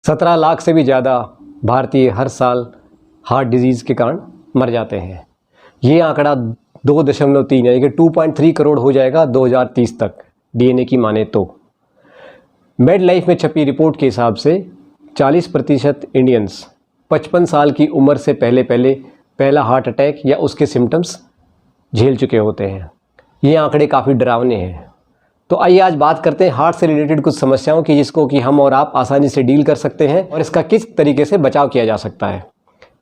17 लाख से भी ज़्यादा भारतीय हर साल हार्ट डिजीज़ के कारण मर जाते हैं। ये आंकड़ा 2.3 यानी कि 2.3 करोड़ हो जाएगा 2030 तक, डीएनए की माने तो। मेड लाइफ में छपी रिपोर्ट के हिसाब से 40% इंडियंस 55 साल की उम्र से पहला हार्ट अटैक या उसके सिम्टम्स झेल चुके होते हैं। ये आंकड़े काफ़ी डरावने हैं। तो आइए आज बात करते हैं हार्ट से रिलेटेड कुछ समस्याओं की, जिसको कि हम और आप आसानी से डील कर सकते हैं और इसका किस तरीके से बचाव किया जा सकता है।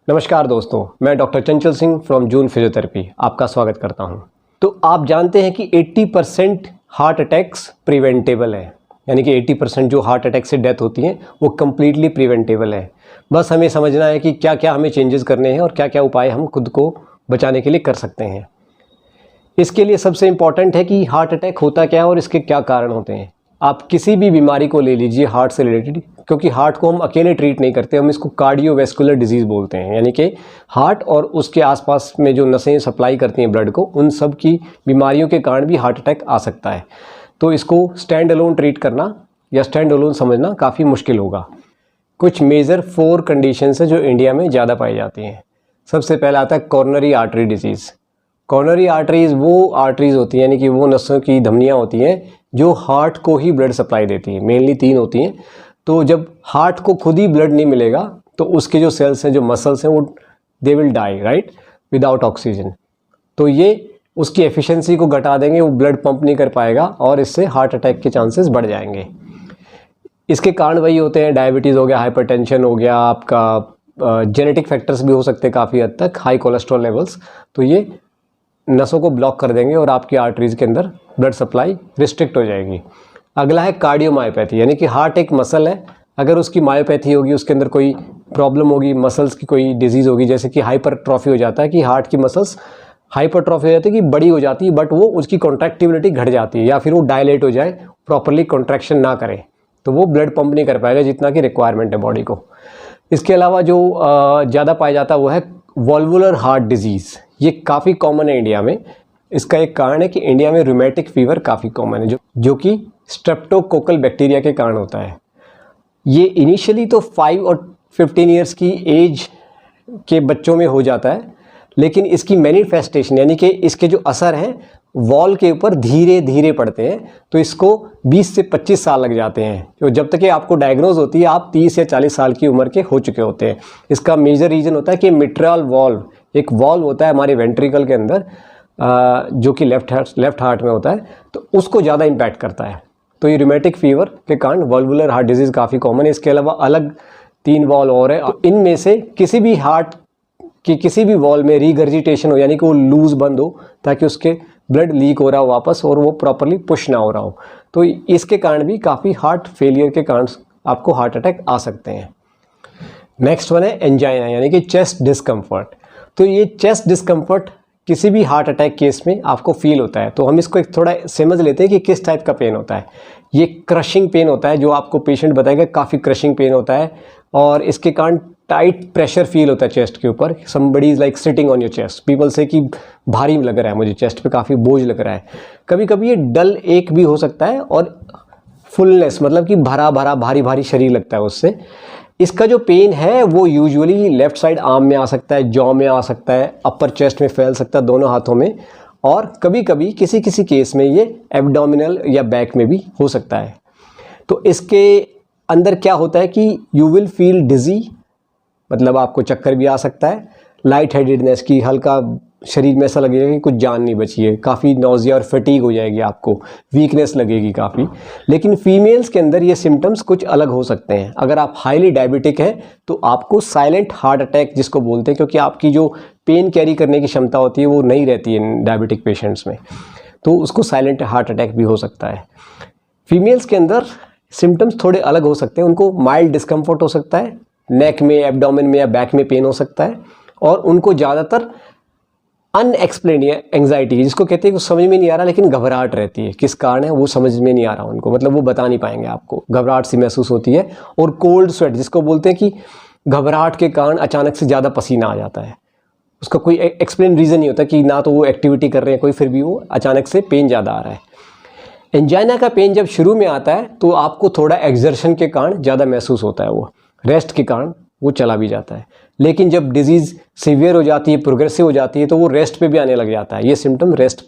नमस्कार दोस्तों, मैं doctor Chanchal Singh from June physiotherapy आपका स्वागत करता हूं। तो आप जानते हैं कि 80% हार्ट अटैक्स प्रिवेंटेबल है, यानी कि 80% जो हार्ट अटैक से डेथ होती हैं वो कम्प्लीटली प्रिवेंटेबल है। बस हमें समझना है कि क्या क्या हमें चेंजेस करने हैं और क्या क्या उपाय हम खुद को बचाने के लिए कर सकते हैं। इसके लिए सबसे इम्पॉर्टेंट है कि हार्ट अटैक होता क्या है और इसके क्या कारण होते हैं। आप किसी भी बीमारी को ले लीजिए हार्ट से रिलेटेड, क्योंकि हार्ट को हम अकेले ट्रीट नहीं करते, हम इसको कार्डियोवैस्कुलर डिजीज़ बोलते हैं, यानी कि हार्ट और उसके आसपास में जो नसें सप्लाई करती हैं ब्लड को, उन सब की बीमारियों के कारण भी हार्ट अटैक आ सकता है। तो इसको स्टैंड अलोन ट्रीट करना या स्टैंड अलोन समझना काफ़ी मुश्किल होगा। कुछ मेजर 4 कंडीशंस हैं जो इंडिया में ज़्यादा पाई जाती हैं। सबसे पहला आता है coronary artery disease. Coronary arteries वो आर्टरीज़ होती हैं, यानी कि वो नसों की धमनियाँ होती हैं जो हार्ट को ही ब्लड सप्लाई देती हैं। मेनली 3 होती हैं। तो जब हार्ट को खुद ही ब्लड नहीं मिलेगा तो उसके जो सेल्स हैं, जो मसल्स हैं, वो they will die right without oxygen. तो ये उसकी एफिशिएंसी को घटा देंगे, वो ब्लड पंप नहीं कर पाएगा और इससे हार्ट अटैक के चांसेस बढ़ जाएंगे। इसके कारण वही होते हैं, डायबिटीज़ हो गया, हाइपरटेंशन हो गया, आपका जेनेटिक फैक्टर्स भी हो सकते हैं काफ़ी हद तक, हाई कोलेस्ट्रॉल लेवल्स। तो ये नसों को ब्लॉक कर देंगे और आपकी आर्टरीज़ के अंदर ब्लड सप्लाई रिस्ट्रिक्ट हो जाएगी। अगला है कार्डियोमायोपैथी, यानी कि हार्ट एक मसल है, अगर उसकी मायोपैथी होगी, उसके अंदर कोई प्रॉब्लम होगी, मसल्स की कोई डिजीज़ होगी, जैसे कि हाइपरट्रॉफी हो जाता है कि हार्ट की मसल्स हाइपरट्रॉफी हो जाती है कि बड़ी हो जाती है, बट वो उसकी कॉन्ट्रैक्टिबिलिटी घट जाती है, या फिर वो डायलेट हो जाए, प्रॉपरली कॉन्ट्रैक्शन ना करे, तो वो ब्लड पंप नहीं कर पाएगा जितना कि रिक्वायरमेंट है बॉडी को। इसके अलावा जो ज़्यादा पाया जाता है वो है वॉल्वुलर हार्ट डिजीज़। ये काफ़ी कॉमन है इंडिया में। इसका एक कारण है कि इंडिया में रूमेटिक फीवर काफ़ी कॉमन है, जो कि स्ट्रेप्टोकोकल बैक्टीरिया के कारण होता है। ये इनिशियली तो 5 और 15 ईयर्स की एज के बच्चों में हो जाता है, लेकिन इसकी मैनिफेस्टेशन यानी कि इसके जो असर हैं वॉल के ऊपर धीरे धीरे पड़ते हैं। तो इसको 20 से 25 साल लग जाते हैं। तो जब तक कि आपको डायग्नोज होती है आप 30 या 40 साल की उम्र के हो चुके होते हैं। इसका मेजर रीज़न होता है कि मिट्रल वॉल्व, एक वॉल्व होता है हमारे वेंट्रिकल के अंदर जो कि लेफ्ट हार्ट में होता है, तो उसको ज़्यादा इम्पैक्ट करता है। तो ये रूमेटिक फीवर के कारण वॉल्वुलर हार्ट डिजीज़ काफ़ी कॉमन है। इसके अलावा अलग 3 वॉल्व और है, तो इनमें से किसी भी हार्ट कि किसी भी वॉल में रीगर्जिटेशन हो, यानी कि वो लूज बंद हो, ताकि उसके ब्लड लीक हो रहा हो वापस और वो प्रॉपरली पुश ना हो रहा हो, तो इसके कारण भी काफ़ी हार्ट फेलियर के कारण आपको हार्ट अटैक आ सकते हैं। नेक्स्ट वन है एंजाइना, यानी कि चेस्ट डिस्कम्फर्ट। तो ये चेस्ट डिस्कम्फर्ट किसी भी हार्ट अटैक केस में आपको फील होता है। तो हम इसको एक थोड़ा समझ लेते हैं कि किस टाइप का पेन होता है। ये क्रशिंग पेन होता है, जो आपको पेशेंट बताएगा, काफ़ी क्रशिंग पेन होता है और इसके कारण टाइट प्रेशर फील होता है चेस्ट के ऊपर। Somebody is like sitting on your chest, people से कि भारी लग रहा है, मुझे चेस्ट पे काफ़ी बोझ लग रहा है। कभी कभी ये डल एक भी हो सकता है और फुलनेस मतलब कि भरा भरा भारी भारी शरीर लगता है उससे। इसका जो पेन है वो यूजुअली लेफ़्ट साइड आर्म में आ सकता है, जॉ में आ सकता है, अपर चेस्ट में फैल सकता है, दोनों हाथों में, और कभी कभी किसी किसी केस में ये एब्डोमिनल या बैक में भी हो सकता है। तो इसके अंदर क्या होता है कि यू विल फील डिजी, मतलब आपको चक्कर भी आ सकता है, लाइट हेडेडनेस की हल्का शरीर में ऐसा लगेगा कि कुछ जान नहीं बची है, काफ़ी नौजिया और फटीग हो जाएगी, आपको वीकनेस लगेगी काफ़ी। लेकिन फीमेल्स के अंदर ये सिम्टम्स कुछ अलग हो सकते हैं। अगर आप हाईली डायबिटिक हैं तो आपको साइलेंट हार्ट अटैक जिसको बोलते हैं, क्योंकि आपकी जो पेन कैरी करने की क्षमता होती है वो नहीं रहती है डायबिटिक पेशेंट्स में, तो उसको साइलेंट हार्ट अटैक भी हो सकता है। फीमेल्स के अंदर सिम्टम्स थोड़े अलग हो सकते हैं, उनको माइल्ड डिस्कम्फर्ट हो सकता है, नेक में, एब्डोमेन में या बैक में पेन हो सकता है, और उनको ज़्यादातर अनएक्सप्लेन्ड एंग्जाइटी, जिसको कहते हैं, कुछ समझ में नहीं आ रहा लेकिन घबराहट रहती है, किस कारण है वो समझ में नहीं आ रहा उनको, मतलब वो बता नहीं पाएंगे आपको, घबराहट सी महसूस होती है। और कोल्ड स्वेट, जिसको बोलते हैं कि घबराहट के कारण अचानक से ज़्यादा पसीना आ जाता है, उसका कोई एक्सप्लेन रीज़न नहीं होता कि ना तो वो एक्टिविटी कर रहे हैं कोई, फिर भी वो अचानक से पेन ज़्यादा आ रहा है। एंजाइना का पेन जब शुरू में आता है तो आपको थोड़ा एक्सर्शन के कारण ज़्यादा महसूस होता है वो, रेस्ट के कारण वो चला भी जाता है। लेकिन जब डिजीज़ सीवियर हो जाती है, प्रोग्रेसिव हो जाती है, तो वो रेस्ट पे भी आने लग जाता है। ये सिम्टम रेस्ट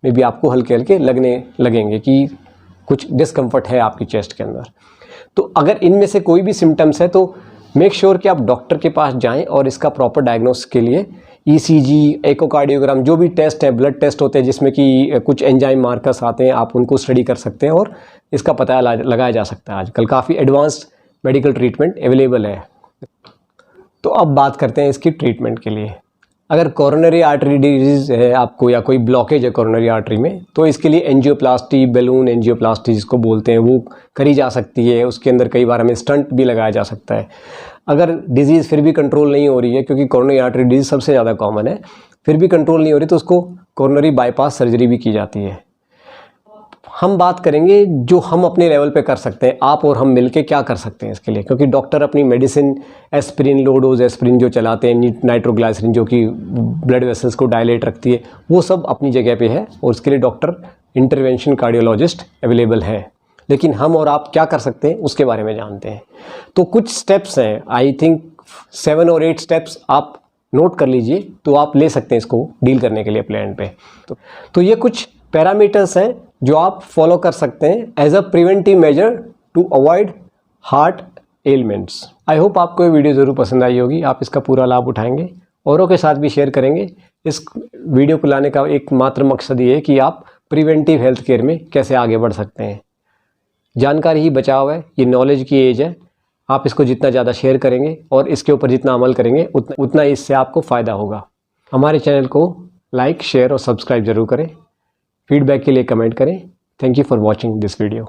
में भी आपको हल्के हल्के लगने लगेंगे कि कुछ डिस्कम्फर्ट है आपकी चेस्ट के अंदर। तो अगर इनमें से कोई भी सिम्टम्स है तो मेक श्योर कि आप डॉक्टर के पास जाएं और इसका प्रॉपर डायग्नोसिस के लिए ईसीजी, एकोकार्डियोग्राम, जो भी टेस्ट है, ब्लड टेस्ट होते हैं जिसमें कि कुछ एंजाइम मार्कर्स आते हैं, आप उनको स्टडी कर सकते हैं और इसका पता लगाया जा सकता है। आजकल काफ़ी एडवांस्ड मेडिकल ट्रीटमेंट अवेलेबल है। तो अब बात करते हैं इसकी ट्रीटमेंट के लिए। अगर कोरोनरी आर्टरी डिजीज़ है आपको या कोई ब्लॉकेज है कोरोनरी आर्टरी में, तो इसके लिए एंजियोप्लास्टी, बैलून एंजियोप्लास्टी जिसको बोलते हैं, वो करी जा सकती है। उसके अंदर कई बार हमें स्टंट भी लगाया जा सकता है। अगर डिजीज़ फिर भी कंट्रोल नहीं हो रही है, क्योंकि कोरोनरी आर्टरी डिजीज़ सबसे ज़्यादा कॉमन है, फिर भी कंट्रोल नहीं हो रही, तो उसको कोरोनरी बाईपास सर्जरी भी की जाती है। हम बात करेंगे जो हम अपने लेवल पे कर सकते हैं, आप और हम मिलके क्या कर सकते हैं इसके लिए, क्योंकि डॉक्टर अपनी medicine aspirin, low dose aspirin जो चलाते हैं, नाइट्रोग्लाइसरीन जो कि ब्लड वेसल्स को डायलेट रखती है, वो सब अपनी जगह पे है और उसके लिए डॉक्टर इंटरवेंशन कार्डियोलॉजिस्ट अवेलेबल है। लेकिन हम और आप क्या कर सकते हैं उसके बारे में जानते हैं। तो कुछ स्टेप्स हैं, आई थिंक 7 और 8 स्टेप्स आप नोट कर लीजिए, तो आप ले सकते हैं इसको डील करने के लिए प्लान पे। तो ये कुछ पैरामीटर्स हैं जो आप फॉलो कर सकते हैं as a preventive measure to avoid heart elements. I hope आपको ये वीडियो ज़रूर पसंद आई होगी, आप इसका पूरा लाभ उठाएंगे, औरों के साथ भी शेयर करेंगे। इस वीडियो को लाने का एकमात्र मकसद ये है कि आप प्रिवेंटिव हेल्थ केयर में कैसे आगे बढ़ सकते हैं। जानकारी ही बचाव है, ये नॉलेज की एज है। आप इसको जितना ज़्यादा शेयर करेंगे और इसके ऊपर जितना अमल करेंगे उतना इससे आपको फ़ायदा होगा। हमारे चैनल को लाइक, शेयर और सब्सक्राइब ज़रूर करें। फीडबैक के लिए कमेंट करें। Thank you for watching this video.